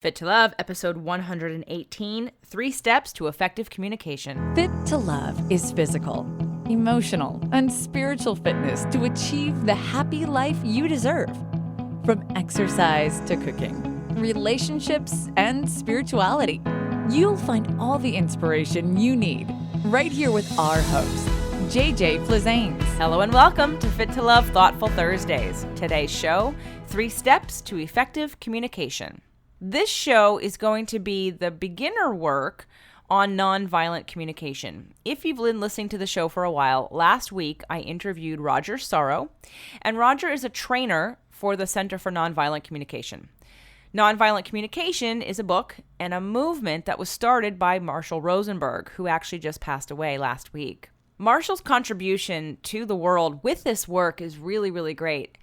Fit to Love, episode 118, 3 Steps to Effective Communication. Fit to Love is physical, emotional, and spiritual fitness to achieve the happy life you deserve. From exercise to cooking, relationships, and spirituality, you'll find all the inspiration you need right here with our host, JJ Flizanes. Hello and welcome to Fit to Love Thoughtful Thursdays. Today's show, 3 Steps to Effective Communication. This show is going to be the beginner work on nonviolent communication. If you've been listening to the show for a while, last week I interviewed Roger Sorrow, and Roger is a trainer for the Center for Nonviolent Communication. Nonviolent communication is a book and a movement that was started by Marshall Rosenberg, who actually just passed away last week. Marshall's contribution to the world with this work is really, really great.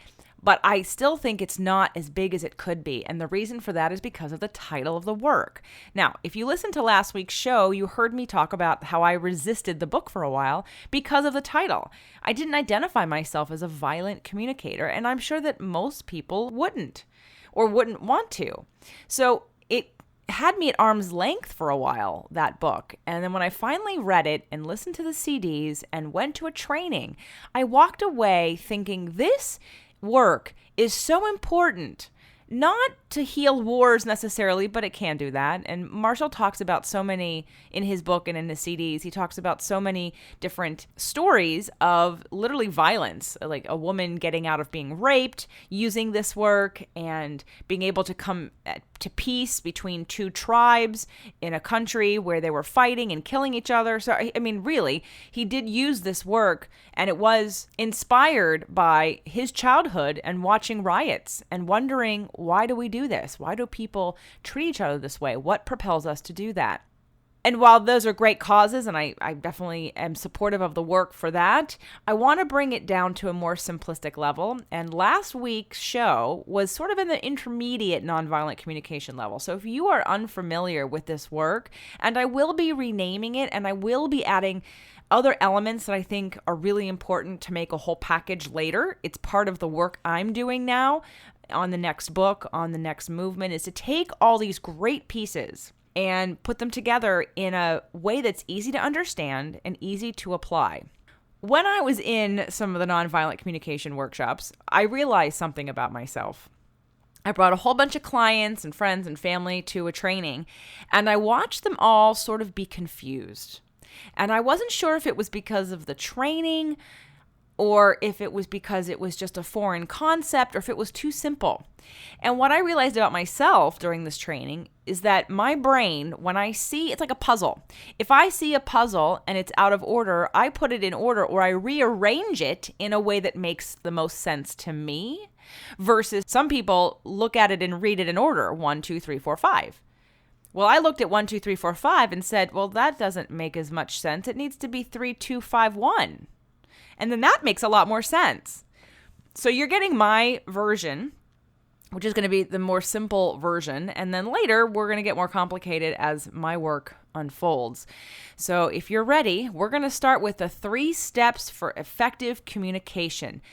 But I still think it's not as big as it could be. And the reason for that is because of the title of the work. Now, if you listened to last week's show, you heard me talk about how I resisted the book for a while because of the title. I didn't identify myself as a violent communicator, and I'm sure that most people wouldn't or wouldn't want to. So it had me at arm's length for a while, that book. And then when I finally read it and listened to the CDs and went to a training, I walked away thinking this work is so important, not to heal wars necessarily, but it can do that. And Marshall talks about so many in his book and in the CDs. He talks about so many different stories of literally violence, like a woman getting out of being raped, using this work, and being able to come to peace between two tribes in a country where they were fighting and killing each other. So, I mean, really, he did use this work, and it was inspired by his childhood and watching riots and wondering, why do we do this? Why do people treat each other this way? What propels us to do that? And while those are great causes, and I definitely am supportive of the work for that, I want to bring it down to a more simplistic level. And last week's show was sort of in the intermediate nonviolent communication level. So if you are unfamiliar with this work, and I will be renaming it, and I will be adding other elements that I think are really important to make a whole package later. It's part of the work I'm doing now on the next book, on the next movement, is to take all these great pieces and put them together in a way that's easy to understand and easy to apply. When I was in some of the nonviolent communication workshops, I realized something about myself. I brought a whole bunch of clients and friends and family to a training, and I watched them all sort of be confused. And I wasn't sure if it was because of the training or if it was because it was just a foreign concept or if it was too simple. And what I realized about myself during this training is that my brain, when I see, it's like a puzzle. If I see a puzzle and it's out of order, I put it in order or I rearrange it in a way that makes the most sense to me versus some people look at it and read it in order, 1, 2, 3, 4, 5. Well, I looked at 1, 2, 3, 4, 5 and said, well, that doesn't make as much sense. It needs to be 3, 2, 5, 1. And then that makes a lot more sense. So you're getting my version, which is going to be the more simple version. And then later, we're going to get more complicated as my work unfolds. So if you're ready, we're going to start with the 3 steps for effective communication.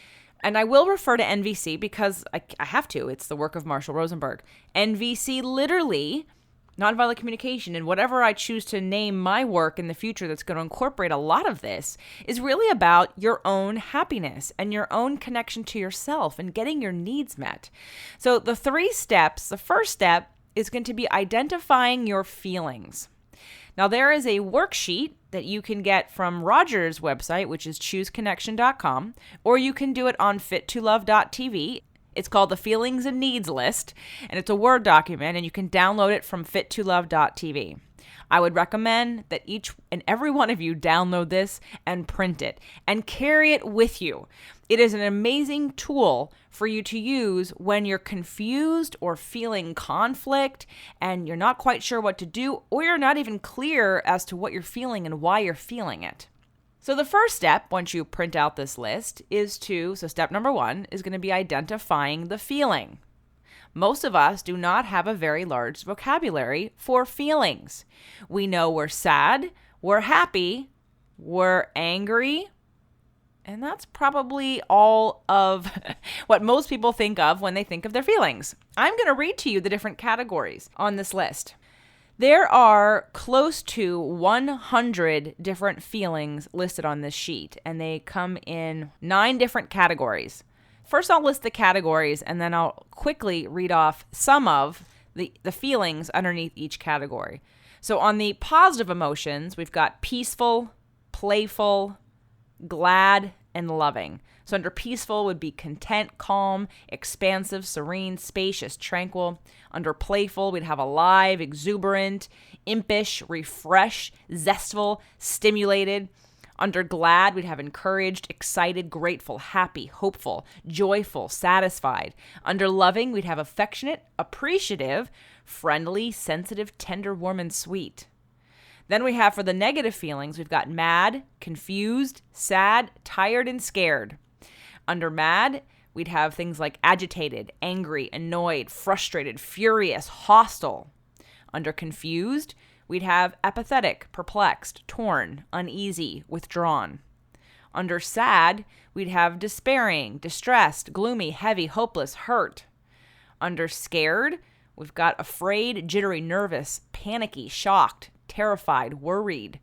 And I will refer to NVC because I have to. It's the work of Marshall Rosenberg. NVC literally, nonviolent communication, and whatever I choose to name my work in the future that's going to incorporate a lot of this, is really about your own happiness and your own connection to yourself and getting your needs met. So the 3 steps, the first step is going to be identifying your feelings. Now, there is a worksheet that you can get from Roger's website, which is chooseconnection.com, or you can do it on fit2love.tv. It's called the Feelings and Needs List, and it's a Word document, and you can download it from fit2love.tv. I would recommend that each and every one of you download this and print it and carry it with you. It is an amazing tool for you to use when you're confused or feeling conflict and you're not quite sure what to do, or you're not even clear as to what you're feeling and why you're feeling it. So the first step, once you print out this list, so step number 1 is going to be identifying the feeling. Most of us do not have a very large vocabulary for feelings. We know we're sad, we're happy, we're angry, And that's probably all of what most people think of when they think of their feelings. I'm going to read to you the different categories on this list. There are close to 100 different feelings listed on this sheet, and they come in 9 different categories. First, I'll list the categories, and then I'll quickly read off some of the feelings underneath each category. So on the positive emotions, we've got peaceful, playful, glad, and loving. So under peaceful would be content, calm, expansive, serene, spacious, tranquil. Under playful, we'd have alive, exuberant, impish, refreshed, zestful, stimulated. Under glad, we'd have encouraged, excited, grateful, happy, hopeful, joyful, satisfied. Under loving, we'd have affectionate, appreciative, friendly, sensitive, tender, warm, and sweet. Then we have for the negative feelings, we've got mad, confused, sad, tired, and scared. Under mad, we'd have things like agitated, angry, annoyed, frustrated, furious, hostile. Under confused, we'd have apathetic, perplexed, torn, uneasy, withdrawn. Under sad, we'd have despairing, distressed, gloomy, heavy, hopeless, hurt. Under scared, we've got afraid, jittery, nervous, panicky, shocked, terrified, worried.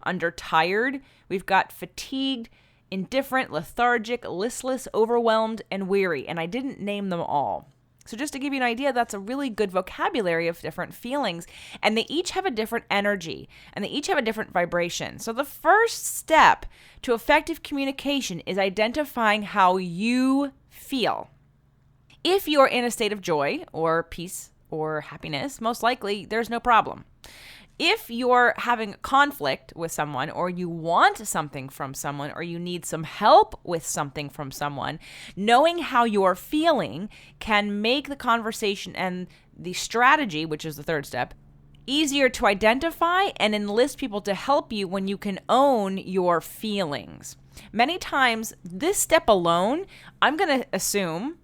Under tired, we've got fatigued, indifferent, lethargic, listless, overwhelmed, and weary. And I didn't name them all. So just to give you an idea, that's a really good vocabulary of different feelings. And they each have a different energy, and they each have a different vibration. So the first step to effective communication is identifying how you feel. If you're in a state of joy or peace or happiness, most likely there's no problem. If you're having conflict with someone, or you want something from someone, or you need some help with something from someone, knowing how you're feeling can make the conversation and the strategy, which is the third step, easier to identify and enlist people to help you when you can own your feelings. Many times, this step alone, I'm going to assume,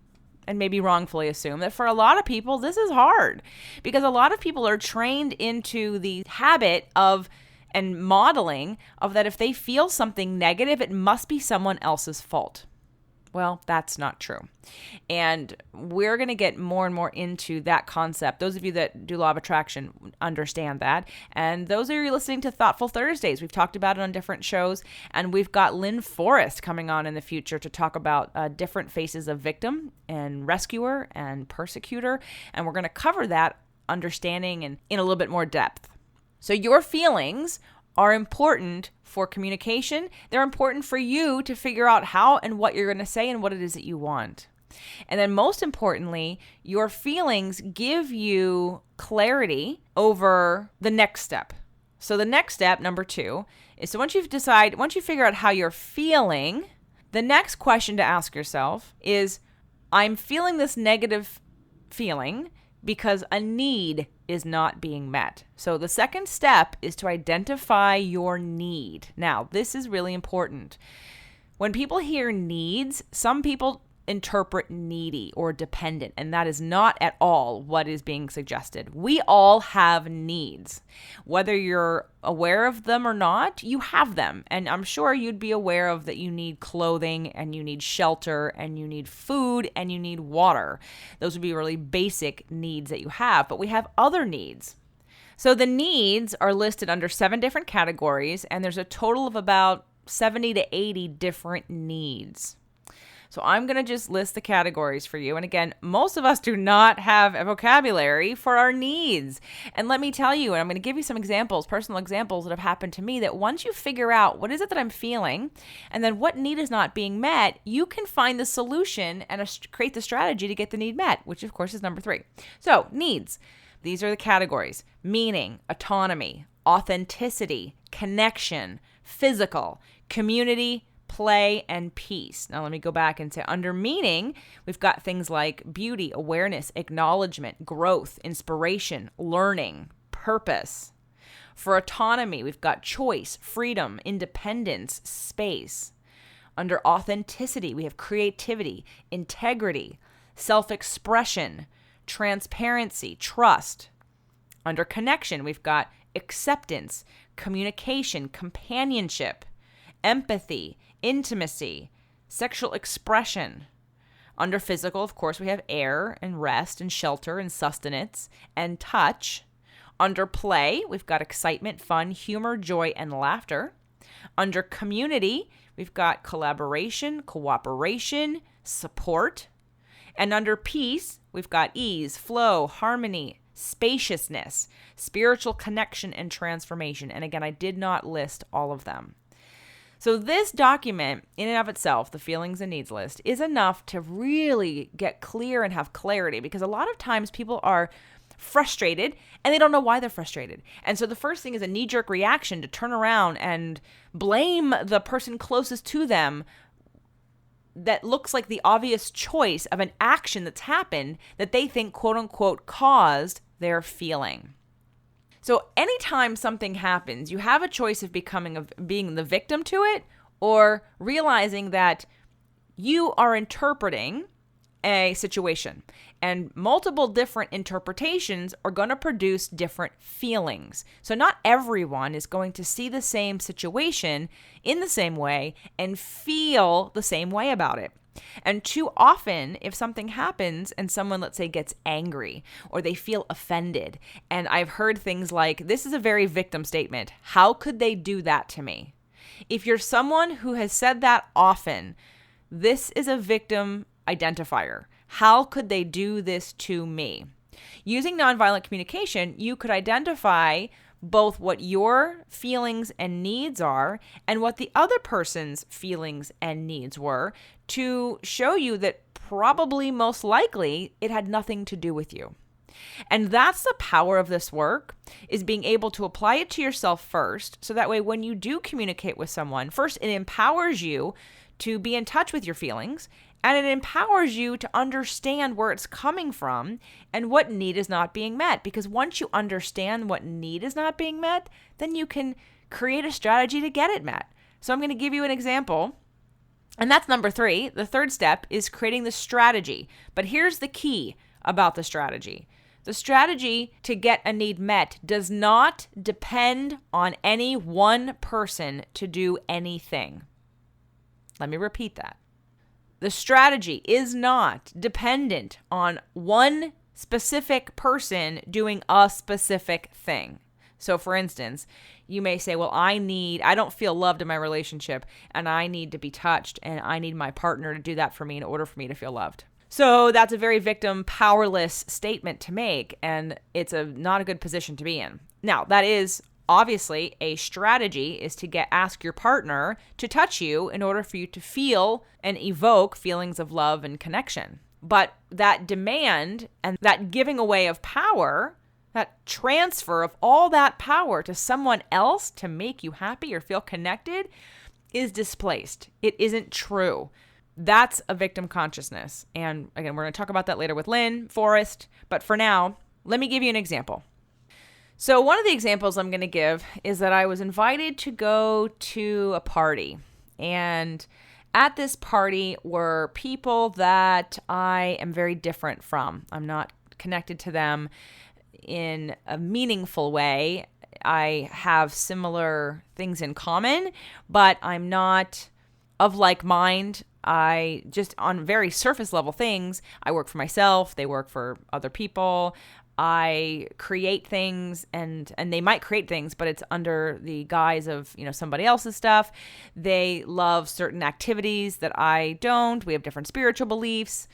and maybe wrongfully assume, that for a lot of people, this is hard because a lot of people are trained into the habit of and modeling of that if they feel something negative, it must be someone else's fault. Well, that's not true. And we're going to get more and more into that concept. Those of you that do law of attraction understand that. And those of you listening to Thoughtful Thursdays, we've talked about it on different shows. And we've got Lynn Forrest coming on in the future to talk about different faces of victim and rescuer and persecutor. And we're going to cover that understanding in a little bit more depth. So your feelings are important for communication. They're important for you to figure out how and what you're going to say and what it is that you want. And then most importantly, your feelings give you clarity over the next step. So the next step, number 2, is so once you figure out how you're feeling, the next question to ask yourself is, I'm feeling this negative feeling because a need is not being met. So the second step is to identify your need. Now, this is really important. When people hear needs, some people interpret needy or dependent, and that is not at all what is being suggested. We all have needs. Whether you're aware of them or not, you have them. And I'm sure you'd be aware of that you need clothing and you need shelter and you need food and you need water. Those would be really basic needs that you have, but we have other needs. So the needs are listed under 7 different categories, and there's a total of about 70 to 80 different needs. So I'm going to just list the categories for you. And again, most of us do not have a vocabulary for our needs. And let me tell you, and I'm going to give you some examples, personal examples that have happened to me, that once you figure out what is it that I'm feeling and then what need is not being met, you can find the solution and create the strategy to get the need met, which of course is number 3. So needs, these are the categories: meaning, autonomy, authenticity, connection, physical, community, play, and peace. Now let me go back and say under meaning, we've got things like beauty, awareness, acknowledgement, growth, inspiration, learning, purpose. For autonomy, we've got choice, freedom, independence, space. Under authenticity, we have creativity, integrity, self-expression, transparency, trust. Under connection, we've got acceptance, communication, companionship, empathy, intimacy, sexual expression. Under physical, of course, we have air and rest and shelter and sustenance and touch. Under play, we've got excitement, fun, humor, joy, and laughter. Under community, we've got collaboration, cooperation, support. And under peace, we've got ease, flow, harmony, spaciousness, spiritual connection, and transformation. And again, I did not list all of them. So this document, in and of itself, the feelings and needs list, is enough to really get clear and have clarity, because a lot of times people are frustrated and they don't know why they're frustrated. And so the first thing is a knee-jerk reaction to turn around and blame the person closest to them that looks like the obvious choice of an action that's happened that they think, quote unquote, caused their feeling. So anytime something happens, you have a choice of being the victim to it, or realizing that you are interpreting a situation, and multiple different interpretations are going to produce different feelings. So not everyone is going to see the same situation in the same way and feel the same way about it. And too often, if something happens and someone, let's say, gets angry or they feel offended, and I've heard things like, this is a very victim statement. How could they do that to me? If you're someone who has said that often, this is a victim identifier. How could they do this to me? Using nonviolent communication, you could identify both what your feelings and needs are and what the other person's feelings and needs were, to show you that probably most likely it had nothing to do with you. And that's the power of this work, is being able to apply it to yourself first. So that way, when you do communicate with someone, first, it empowers you to be in touch with your feelings, and it empowers you to understand where it's coming from and what need is not being met. Because once you understand what need is not being met, then you can create a strategy to get it met. So I'm going to give you an example. And that's number 3. The third step is creating the strategy. But here's the key about the strategy. The strategy to get a need met does not depend on any one person to do anything. Let me repeat that. The strategy is not dependent on one specific person doing a specific thing. So for instance, you may say, well, I don't feel loved in my relationship, and I need to be touched, and I need my partner to do that for me in order for me to feel loved. So that's a very victim powerless statement to make, and it's not a good position to be in. Now, that is obviously a strategy, is to ask your partner to touch you in order for you to feel and evoke feelings of love and connection. But that demand and that giving away of power, that transfer of all that power to someone else to make you happy or feel connected, is displaced. It isn't true. That's a victim consciousness. And again, we're going to talk about that later with Lynn Forrest. But for now, let me give you an example. So one of the examples I'm going to give is that I was invited to go to a party. And at this party were people that I am very different from. I'm not connected to them in a meaningful way. I have similar things in common, but I'm not of like mind. I just, on very surface level things, I work for myself, they work for other people. I create things, and they might create things, but it's under the guise of, somebody else's stuff. They love certain activities that I don't. We have different spiritual beliefs.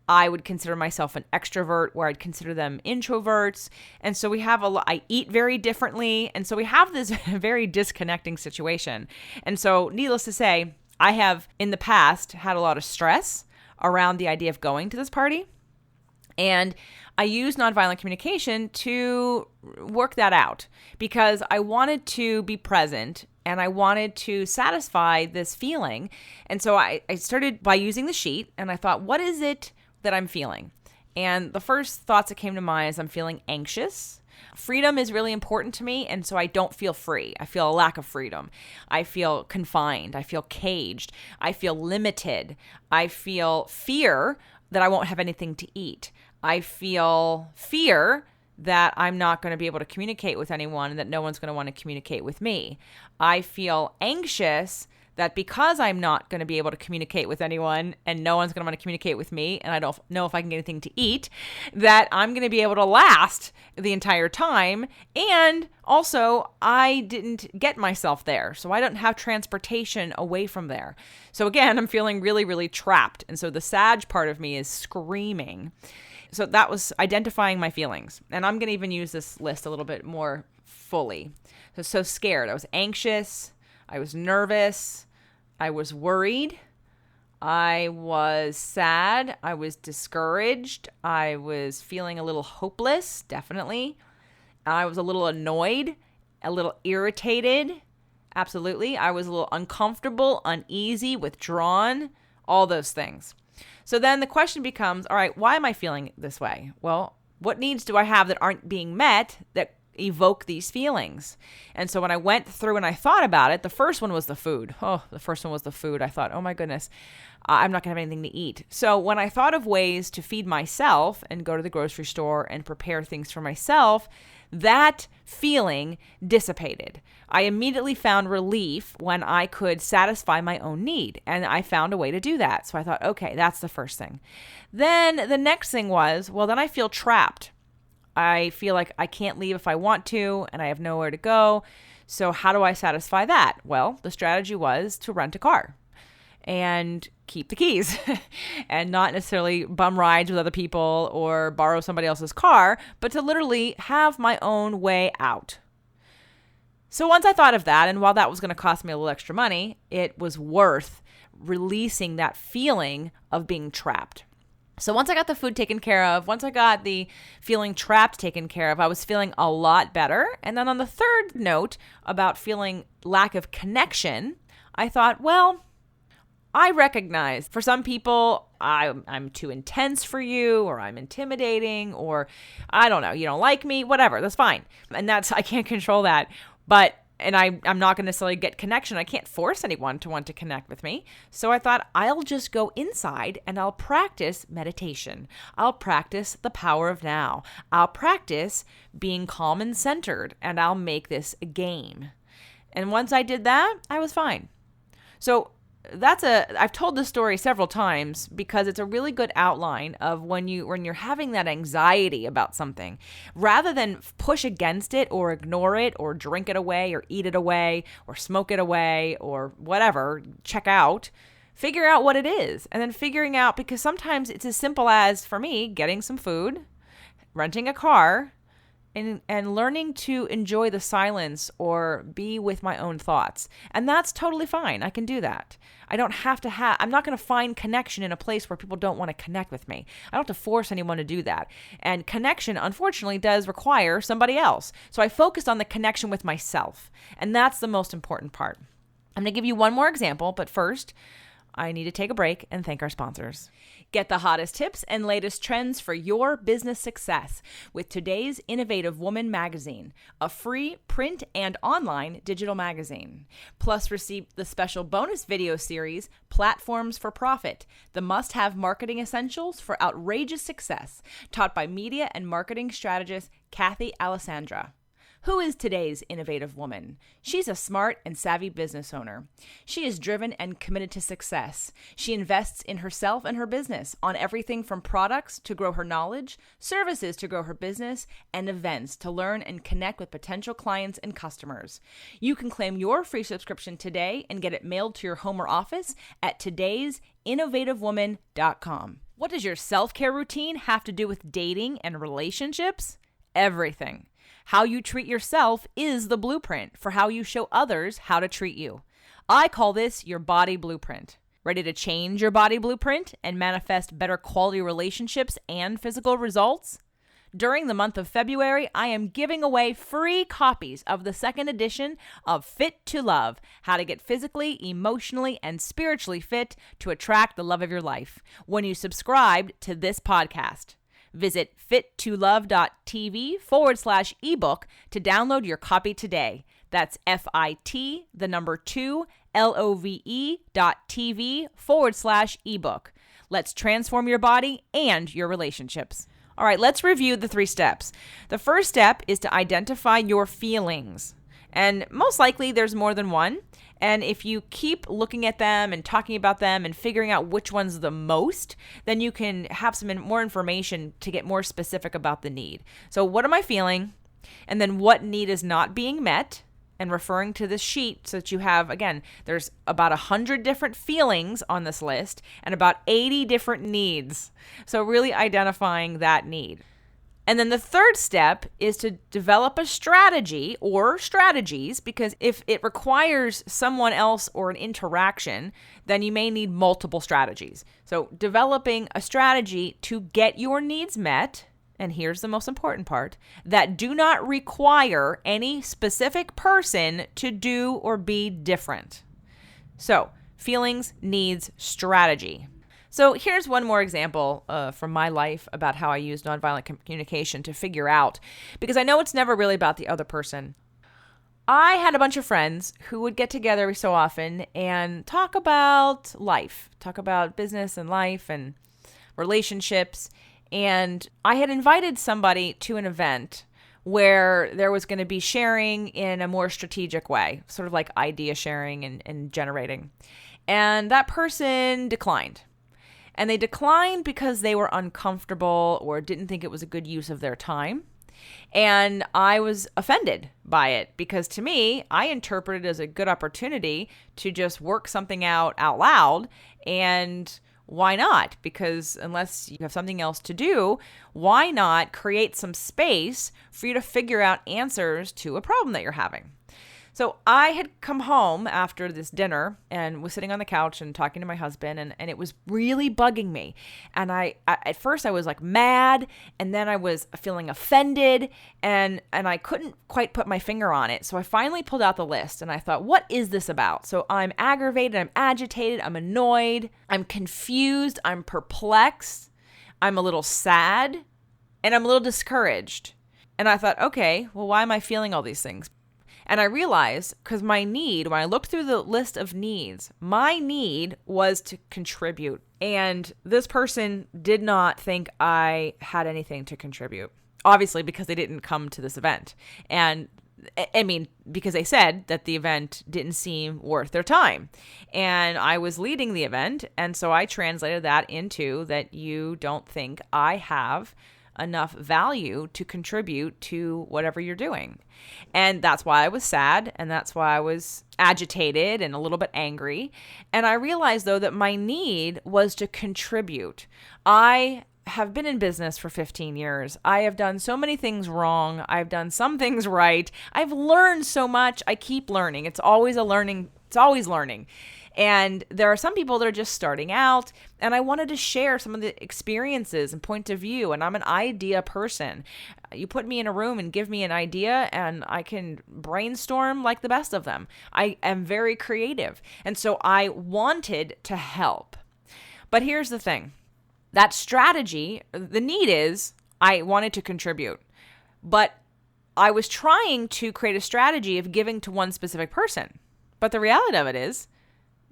I would consider myself an extrovert, where I'd consider them introverts. And so we have I eat very differently. And so we have this very disconnecting situation. And so needless to say, I have in the past had a lot of stress around the idea of going to this party. And I used nonviolent communication to work that out, because I wanted to be present and I wanted to satisfy this feeling. And so I started by using the sheet, and I thought, what is it that I'm feeling? And the first thoughts that came to mind is I'm feeling anxious. Freedom is really important to me, and so I don't feel free. I feel a lack of freedom. I feel confined. I feel caged. I feel limited. I feel fear that I won't have anything to eat. I feel fear that I'm not going to be able to communicate with anyone, and that no one's going to want to communicate with me. I feel anxious that because I'm not going to be able to communicate with anyone and no one's going to want to communicate with me and I don't know if I can get anything to eat, that I'm going to be able to last the entire time. And also, I didn't get myself there, so I don't have transportation away from there. So again, I'm feeling really, really trapped. And so the Sag part of me is screaming. So that was identifying my feelings. And I'm going to even use this list a little bit more fully. So scared. I was anxious. I was nervous. I was worried. I was sad. I was discouraged. I was feeling a little hopeless, definitely. I was a little annoyed, a little irritated. Absolutely. I was a little uncomfortable, uneasy, withdrawn, all those things. So then the question becomes, all right, why am I feeling this way? Well, what needs do I have that aren't being met that evoke these feelings? And so when I went through and I thought about it, the first one was the food. I thought, oh my goodness, I'm not going to have anything to eat. So when I thought of ways to feed myself and go to the grocery store and prepare things for myself, that feeling dissipated. I immediately found relief when I could satisfy my own need, and I found a way to do that. So I thought, okay, that's the first thing. Then the next thing was, well, then I feel trapped. I feel like I can't leave if I want to, and I have nowhere to go. So how do I satisfy that? Well, the strategy was to rent a car and keep the keys and not necessarily bum rides with other people or borrow somebody else's car, but to literally have my own way out. So once I thought of that, and while that was going to cost me a little extra money, it was worth releasing that feeling of being trapped. So once I got the food taken care of, once I got the feeling trapped taken care of, I was feeling a lot better. And then on the third note about feeling lack of connection, I thought, well, I recognize for some people, I'm too intense for you, or I'm intimidating, or I don't know, you don't like me, whatever, that's fine. And I can't control that. And I'm not going to necessarily get connection. I can't force anyone to want to connect with me. So I thought I'll just go inside and I'll practice meditation. I'll practice the power of now. I'll practice being calm and centered, and I'll make this a game. And once I did that, I was fine. So I've told this story several times because it's a really good outline of when you're having that anxiety about something, rather than push against it or ignore it or drink it away or eat it away or smoke it away or whatever, check out, figure out what it is. And then figuring out, because sometimes it's as simple as, for me, getting some food, renting a car, and learning to enjoy the silence or be with my own thoughts. And that's totally fine. I can do that. I don't have to I'm not going to find connection in a place where people don't want to connect with me. I don't have to force anyone to do that. And connection, unfortunately, does require somebody else. So I focused on the connection with myself. And that's the most important part. I'm going to give you one more example, but first, I need to take a break and thank our sponsors. Get the hottest tips and latest trends for your business success with today's Innovative Woman magazine, a free print and online digital magazine. Plus, receive the special bonus video series, Platforms for Profit, the must-have marketing essentials for outrageous success, taught by media and marketing strategist Kathy Alessandra. Who is today's innovative woman? She's a smart and savvy business owner. She is driven and committed to success. She invests in herself and her business on everything from products to grow her knowledge, services to grow her business, and events to learn and connect with potential clients and customers. You can claim your free subscription today and get it mailed to your home or office at today'sinnovativewoman.com. What does your self-care routine have to do with dating and relationships? Everything. How you treat yourself is the blueprint for how you show others how to treat you. I call this your body blueprint. Ready to change your body blueprint and manifest better quality relationships and physical results? During the month of February, I am giving away free copies of the second edition of Fit to Love, How to Get Physically, Emotionally, and Spiritually Fit to Attract the Love of Your Life, when you subscribe to this podcast. Visit fit2love.tv/ebook to download your copy today. That's FIT2LOVE.tv/ebook. Let's transform your body and your relationships. All right, let's review the 3 steps. The first step is to identify your feelings. And most likely there's more than one. And if you keep looking at them and talking about them and figuring out which one's the most, then you can have some more information to get more specific about the need. So what am I feeling? And then what need is not being met? And referring to this sheet so that you have, again, there's about 100 different feelings on this list and about 80 different needs. So really identifying that need. And then the third step is to develop a strategy or strategies, because if it requires someone else or an interaction, then you may need multiple strategies. So developing a strategy to get your needs met, and here's the most important part, that do not require any specific person to do or be different. So feelings, needs, strategy. So here's one more example from my life about how I use nonviolent communication to figure out, because I know it's never really about the other person. I had a bunch of friends who would get together so often and talk about life, talk about business and life and relationships. And I had invited somebody to an event where there was going to be sharing in a more strategic way, sort of like idea sharing and generating. And that person declined. And they declined because they were uncomfortable or didn't think it was a good use of their time. And I was offended by it because to me, I interpreted it as a good opportunity to just work something out loud. And why not? Because unless you have something else to do, why not create some space for you to figure out answers to a problem that you're having? So I had come home after this dinner and was sitting on the couch and talking to my husband, and it was really bugging me. And at first I was like mad, and then I was feeling offended, and I couldn't quite put my finger on it. So I finally pulled out the list and I thought, what is this about? So I'm aggravated, I'm agitated, I'm annoyed, I'm confused, I'm perplexed, I'm a little sad, and I'm a little discouraged. And I thought, okay, well, why am I feeling all these things? And I realized, because my need, when I looked through the list of needs, my need was to contribute. And this person did not think I had anything to contribute, obviously, because they didn't come to this event. And I mean, because they said that the event didn't seem worth their time. And I was leading the event. And so I translated that into that you don't think I have enough value to contribute to whatever you're doing. And that's why I was sad, and that's why I was agitated and a little bit angry. And I realized, though, that my need was to contribute. I have been in business for 15 years. I have done so many things wrong. I've done some things right. I've learned so much. I keep learning. It's always learning. And there are some people that are just starting out, and I wanted to share some of the experiences and point of view, and I'm an idea person. You put me in a room and give me an idea, and I can brainstorm like the best of them. I am very creative, and so I wanted to help. But here's the thing. That strategy, the need is I wanted to contribute, but I was trying to create a strategy of giving to one specific person. But the reality of it is,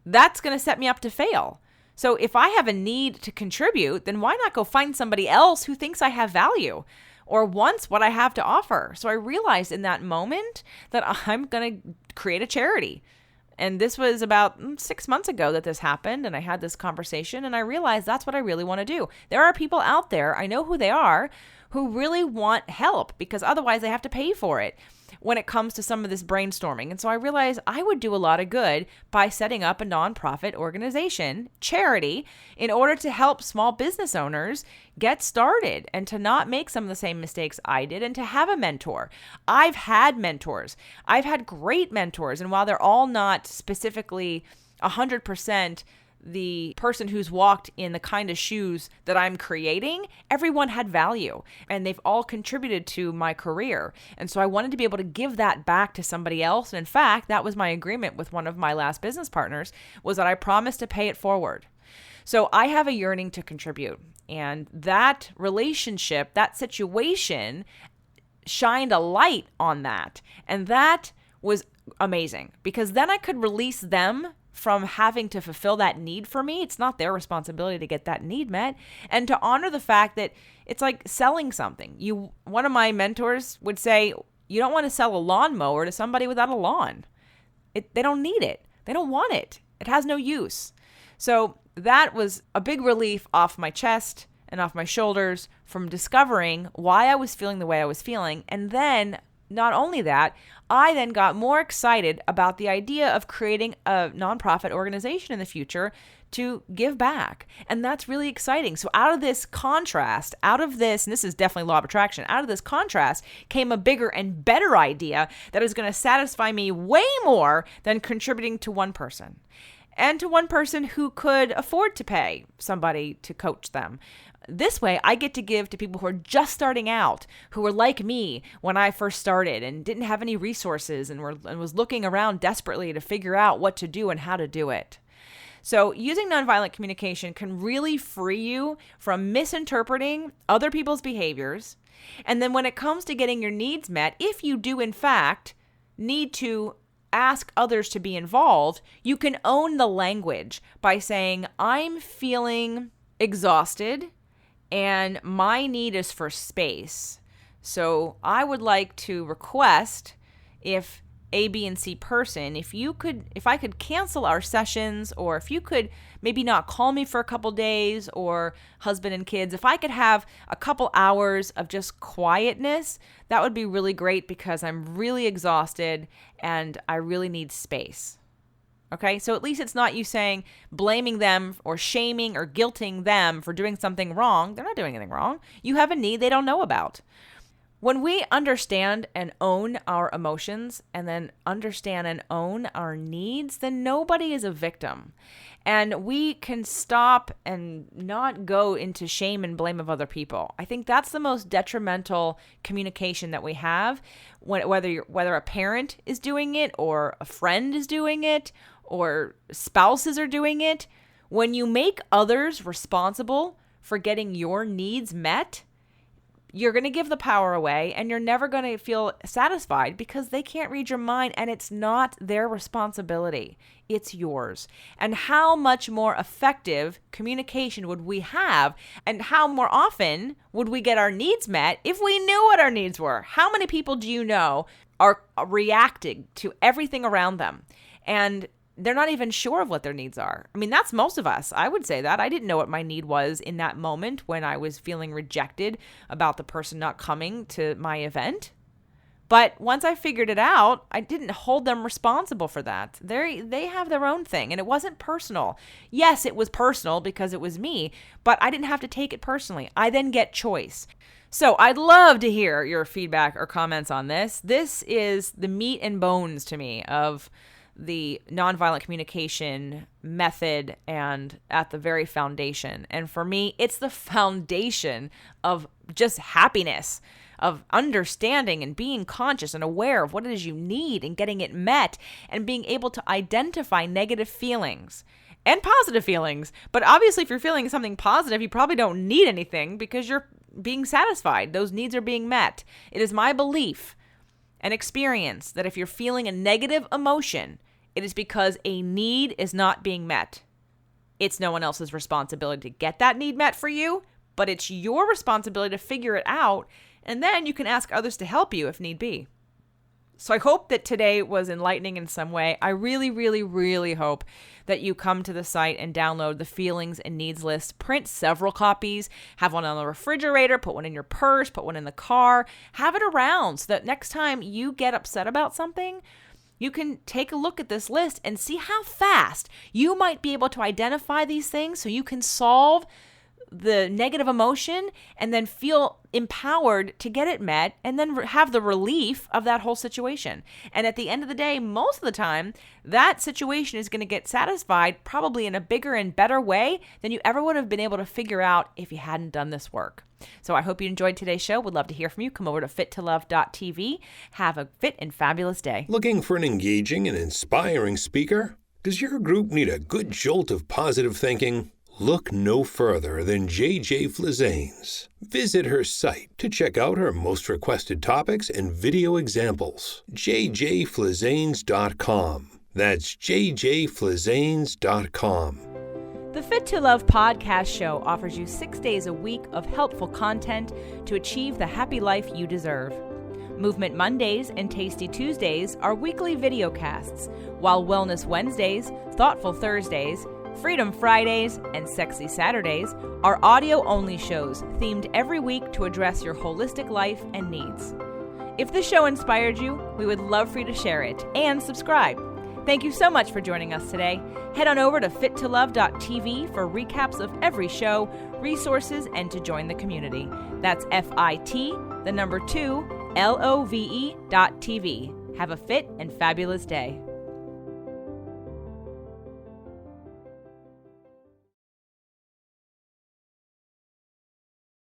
that's going to set me up to fail. So if I have a need to contribute, then why not go find somebody else who thinks I have value or wants what I have to offer? So I realized in that moment that I'm going to create a charity. And this was about 6 months ago that this happened, and I had this conversation, and I realized that's what I really want to do. There are people out there, I know who they are, who really want help because otherwise they have to pay for it when it comes to some of this brainstorming. And so I realized I would do a lot of good by setting up a nonprofit organization, charity, in order to help small business owners get started and to not make some of the same mistakes I did and to have a mentor. I've had mentors. I've had great mentors. And while they're all not specifically 100% the person who's walked in the kind of shoes that I'm creating, everyone had value and they've all contributed to my career. And so I wanted to be able to give that back to somebody else. And in fact, that was my agreement with one of my last business partners, was that I promised to pay it forward. So I have a yearning to contribute. And that relationship, that situation shined a light on that. And that was amazing because then I could release them from having to fulfill that need for me. It's not their responsibility to get that need met, and to honor the fact that it's like selling something. One of my mentors would say, You don't want to sell a lawnmower to somebody without a lawn. They don't need it. They don't want it. It has no use. So that was a big relief off my chest and off my shoulders from discovering why I was feeling the way I was feeling. And then not only that, I then got more excited about the idea of creating a nonprofit organization in the future to give back. And that's really exciting. So out of this contrast, and this is definitely law of attraction, out of this contrast came a bigger and better idea that is going to satisfy me way more than contributing to one person. And to one person who could afford to pay somebody to coach them. This way, I get to give to people who are just starting out, who were like me when I first started and didn't have any resources and was looking around desperately to figure out what to do and how to do it. So using nonviolent communication can really free you from misinterpreting other people's behaviors. And then when it comes to getting your needs met, if you do in fact need to ask others to be involved, you can own the language by saying, I'm feeling exhausted and my need is for space. So I would like to request, if A, B, and C person, if I could cancel our sessions, or if you could maybe not call me for a couple days, or husband and kids, if I could have a couple hours of just quietness, that would be really great because I'm really exhausted and I really need space. Okay, so at least it's not you saying, blaming them or shaming or guilting them for doing something wrong. They're not doing anything wrong. You have a need they don't know about. When we understand and own our emotions and then understand and own our needs, then nobody is a victim. And we can stop and not go into shame and blame of other people. I think that's the most detrimental communication that we have, whether a parent is doing it or a friend is doing it or spouses are doing it. When you make others responsible for getting your needs met, you're going to give the power away and you're never going to feel satisfied because they can't read your mind and it's not their responsibility. It's yours. And how much more effective communication would we have, and how more often would we get our needs met if we knew what our needs were? How many people do you know are reacting to everything around them and they're not even sure of what their needs are? I mean, that's most of us. I would say that. I didn't know what my need was in that moment when I was feeling rejected about the person not coming to my event. But once I figured it out, I didn't hold them responsible for that. They have their own thing, and it wasn't personal. Yes, it was personal because it was me, but I didn't have to take it personally. I then get choice. So I'd love to hear your feedback or comments on this. This is the meat and bones to me of the nonviolent communication method and at the very foundation. And for me, it's the foundation of just happiness, of understanding and being conscious and aware of what it is you need and getting it met and being able to identify negative feelings and positive feelings. But obviously, if you're feeling something positive, you probably don't need anything because you're being satisfied. Those needs are being met. It is my belief and experience that if you're feeling a negative emotion, it is because a need is not being met. It's no one else's responsibility to get that need met for you, but it's your responsibility to figure it out, and then you can ask others to help you if need be. So I hope that today was enlightening in some way. I really, really, really hope that you come to the site and download the feelings and needs list. Print several copies, have one on the refrigerator, put one in your purse, put one in the car, have it around so that next time you get upset about something, you can take a look at this list and see how fast you might be able to identify these things so you can solve the negative emotion and then feel empowered to get it met and then have the relief of that whole situation. And at the end of the day, most of the time, that situation is going to get satisfied probably in a bigger and better way than you ever would have been able to figure out if you hadn't done this work. So I hope you enjoyed today's show. Would love to hear from you. Come over to fittolove.tv. Have a fit and fabulous day. Looking for an engaging and inspiring speaker? Does your group need a good jolt of positive thinking? Look no further than JJ Flizanes. Visit her site to check out her most requested topics and video examples. jjflizanes.com. That's jjflizanes.com. The Fit to Love podcast show offers you 6 days a week of helpful content to achieve the happy life you deserve. Movement Mondays and Tasty Tuesdays are weekly videocasts, while Wellness Wednesdays, Thoughtful Thursdays, Freedom Fridays, and Sexy Saturdays are audio-only shows themed every week to address your holistic life and needs. If the show inspired you, we would love for you to share it and subscribe. Thank you so much for joining us today. Head on over to fittolove.tv for recaps of every show, resources, and to join the community. That's FIT, the number 2, LOVE.TV. Have a fit and fabulous day.